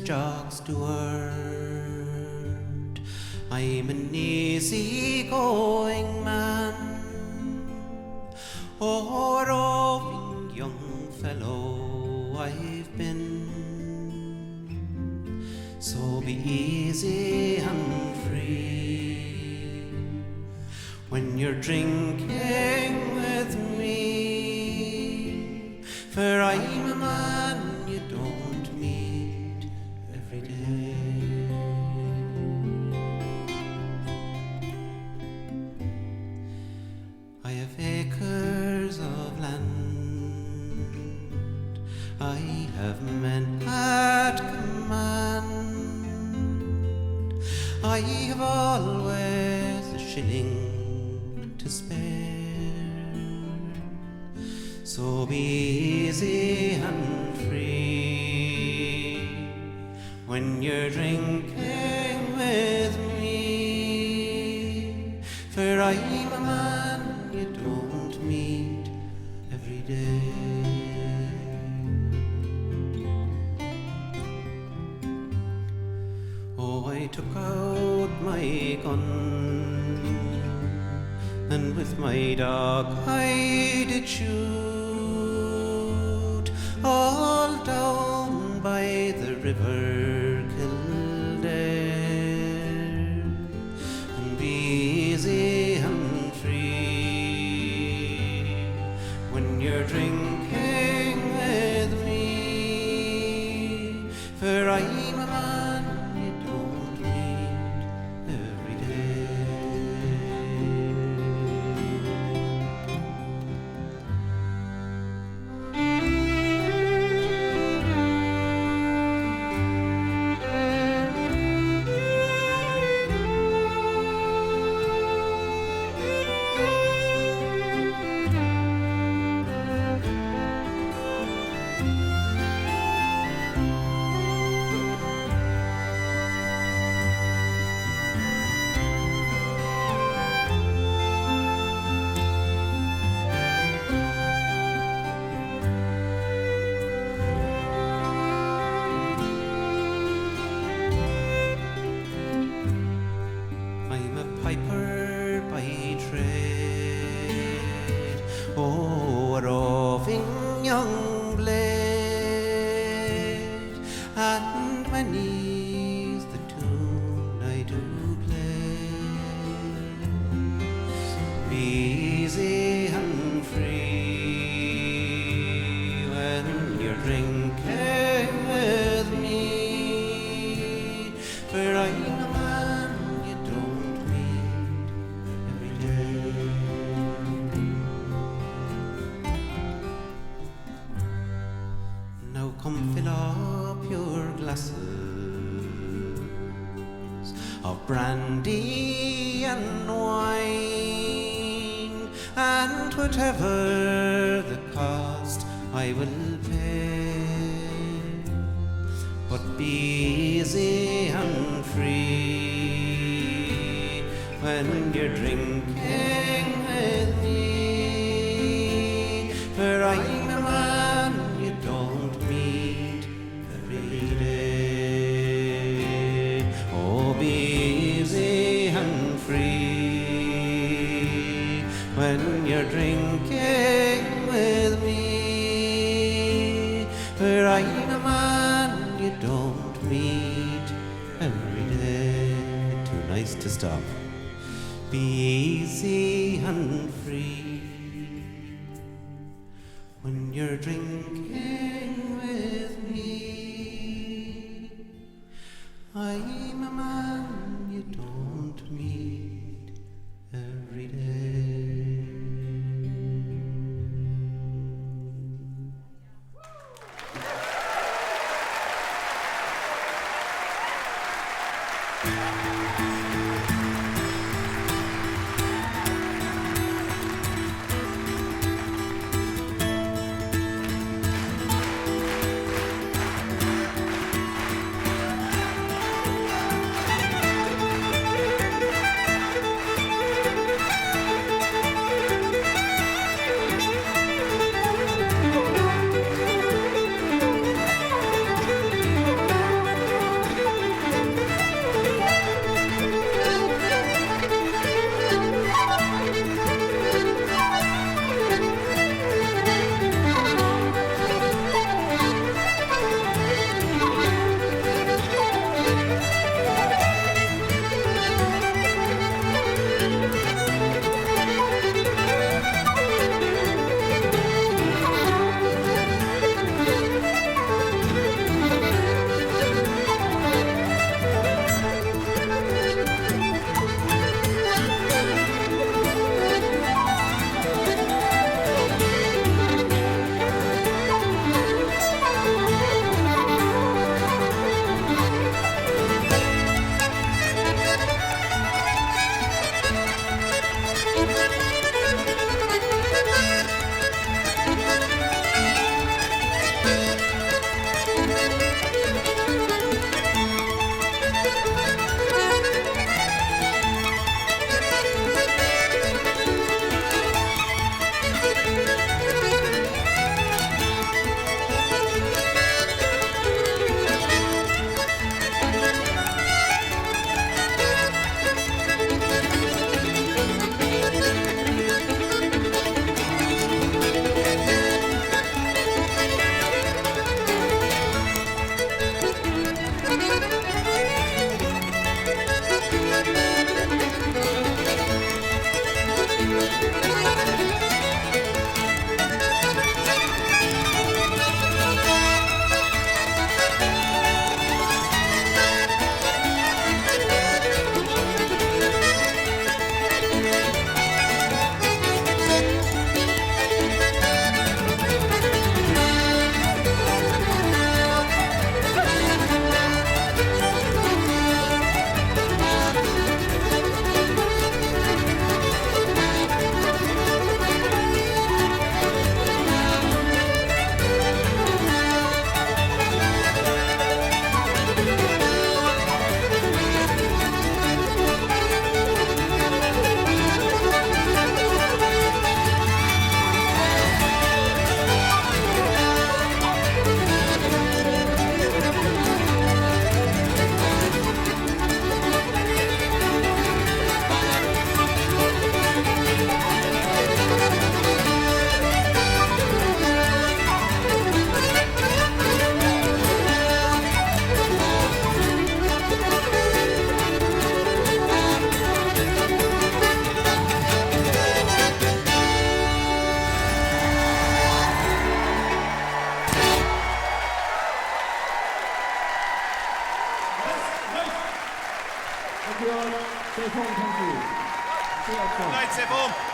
Jock Stewart. I'm an easy-going man, a roving young fellow I've been. So be easy and free when you're drinking with me, for I'm a man you don't meet every day. I have acres of land, I have men at command, I have always a shilling to spare. So be easy and free when you're drinking with me, for I'm a man you don't meet every day. Oh, I took out my gun, and with my dog I did shoot all down by the river Kildare. And be easy and free when you're drinking with me, for I'm a man you don't meet every day. I'm a piper by trade, oh, a roving young blade, and many's the tune I do play. Be easy and free when you're drinking with me, for I'm a man you don't meet every day. Now come fill up your glasses of brandy and wine, and whatever the cost I will pay. But be easy and free when you're drinking with me, for I'm a man you don't meet every day. Oh, be easy and free when you're drinking with me, for I'm a man you don't meet every day. Too nice to stop. Be easy and free when you're drinking with me. I'm a man you don't meet every day. Stay home, thank you. Stay at home. Night, stay home.